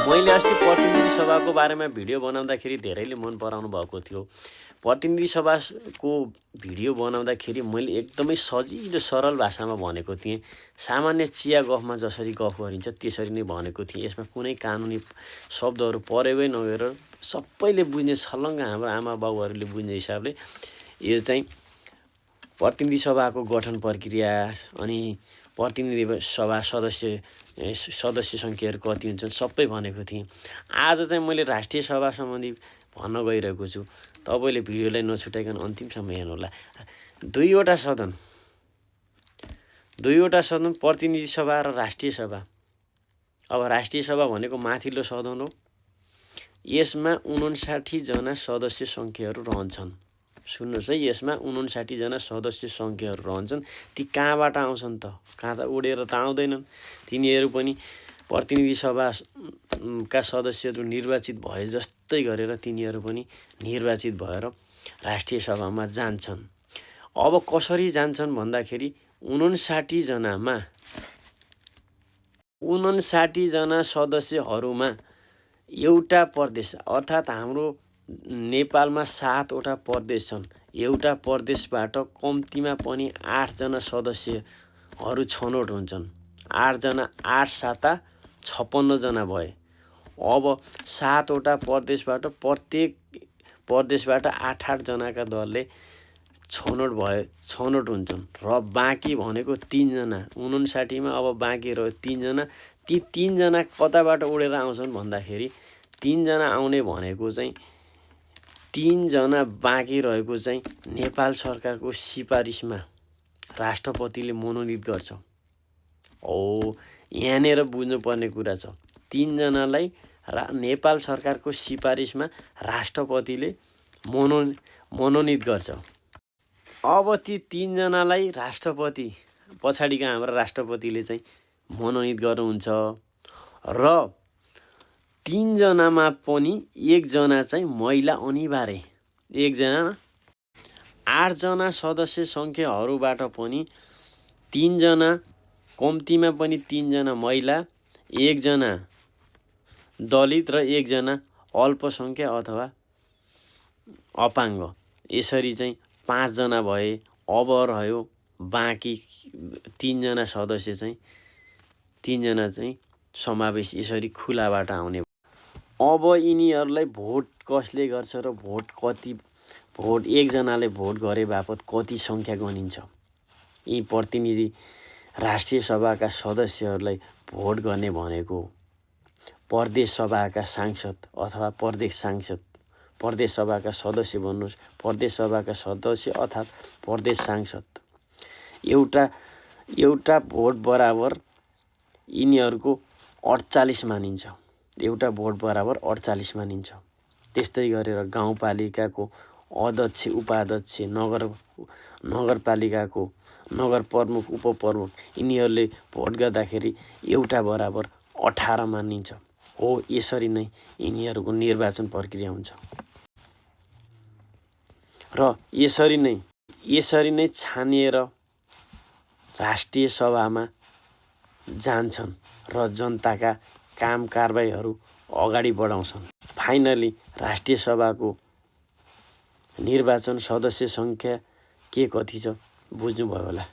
मैले अस्ति प्रतिनिधि सभाको बारेमा भिडियो बनाउँदाखेरि धेरैले मन पराउनु भएको थियो। प्रतिनिधि सभाको भिडियो बनाउँदाखेरि मैले एकदमै सजिलो सरल भाषामा भनेको थिएँ। सामान्य चिया गफमा जसरी गफ गरिन्छ त्यसरी नै भनेको थिएँ। यसमा कुनै कानुनी शब्दहरू प्रयोगै नगरेर सबैले बुझ्ने छलङ्ग हाम्रो आमा बाबुहरूले बुझ्ने हिसाबले यो चाहिँ प्रतिनिधि सभाको गठन प्रक्रिया अनि प्रतिनिधि सभा सदस्य सङ्ख्याहरू कति हुन्छन् सबै भनेको थिएँ। आज चाहिँ मैले राष्ट्रिय सभा सम्बन्धी भन्न गइरहेको छु। तपाईँले भिडियोलाई नछुटाइकन अन्तिमसम्म हेर्नुहोला। दुईवटा सदन प्रतिनिधि सभा र राष्ट्रिय सभा। अब राष्ट्रिय सभा भनेको माथिल्लो सदन हो। यसमा 59 जना सदस्य सङ्ख्याहरू रहन्छन्। सुन्नुहोस् है, यसमा 59 जना सदस्य सङ्ख्याहरू रहन्छन्। ती कहाँबाट आउँछन् त? कहाँ त उडेर त आउँदैनन्। तिनीहरू पनि प्रतिनिधि सभाका सदस्यहरू निर्वाचित भए जस्तै गरेर तिनीहरू पनि निर्वाचित भएर राष्ट्रिय सभामा जान्छन्। अब कसरी जान्छन् भन्दाखेरि 59 जना सदस्यहरूमा एउटा प्रदेश, अर्थात् हाम्रो नेपालमा 7 वटा प्रदेश छन्। एउटा प्रदेशबाट कम्तीमा पनि 8 जना सदस्यहरू छनौट हुन्छन्। 8 जना 8 7 56 जना भए। अब 7 वटा प्रदेशबाट प्रत्येक प्रदेशबाट 8-8 जनाका दलले छनौट हुन्छन् र बाँकी भनेको 3 जना। 59 मा अब बाँकी रह्यो 3 जना। ती 3 जना कताबाट उडेर आउँछन् भन्दाखेरि 3 जना आउने भनेको चाहिँ 3 जना बाँकी रहेको चाहिँ नेपाल सरकारको सिफारिसमा राष्ट्रपतिले मनोनित गर्छ। यहाँनिर बुझ्नुपर्ने कुरा छ। 3 जनालाई नेपाल सरकारको सिफारिसमा राष्ट्रपतिले मनोनित गर्छ। अब ती 3 जनालाई राष्ट्रपति पछाडिका हाम्रा राष्ट्रपतिले चाहिँ मनोनित गर्नुहुन्छ र 3 जनामा पनि 1 जना चाहिँ महिला अनिवार्य। 1 जना 8 जना सदस्य सङ्ख्याहरूबाट पनि 3 जना कम्तीमा पनि 3 जना महिला, 1 जना दलित र 1 जना अल्पसङ्ख्या अथवा अपाङ्ग। यसरी चाहिँ 5 जना भए। अब रह्यो बाँकी 3 जना सदस्य चाहिँ 3 जना चाहिँ समावेश यसरी खुलाबाट आउने। अब यिनीहरूलाई भोट कसले गर्छ र भोट 1 जनाले भोट गरे बापत कति सङ्ख्या गनिन्छ? यी प्रतिनिधि राष्ट्रिय सभाका सदस्यहरूलाई भोट गर्ने भनेको प्रदेश सभाका सांसद अथवा प्रदेश सभाका सदस्य भन्नुहोस्, प्रदेश सभाका सदस्य अर्थात् प्रदेश सांसद। एउटा भोट बराबर यिनीहरूको 48 मानिन्छ। एउटा भोट बराबर 48 मानिन्छ। त्यस्तै गरेर गाउँपालिकाको अध्यक्ष, उपाध्यक्ष, नगरपालिकाको नगर प्रमुख, उपप्रमुख यिनीहरूले भोट गर्दाखेरि एउटा बराबर 18 मानिन्छ। हो, यसरी नै यिनीहरूको निर्वाचन प्रक्रिया हुन्छ र यसरी नै छानिएर राष्ट्रिय सभामा जान्छन् र जनताका काम कारबाहीहरू अगाडि बढाउँछन्। फाइनली राष्ट्रिय सभाको निर्वाचन सदस्य सङ्ख्या के कति छ बुझ्नुभयो होला।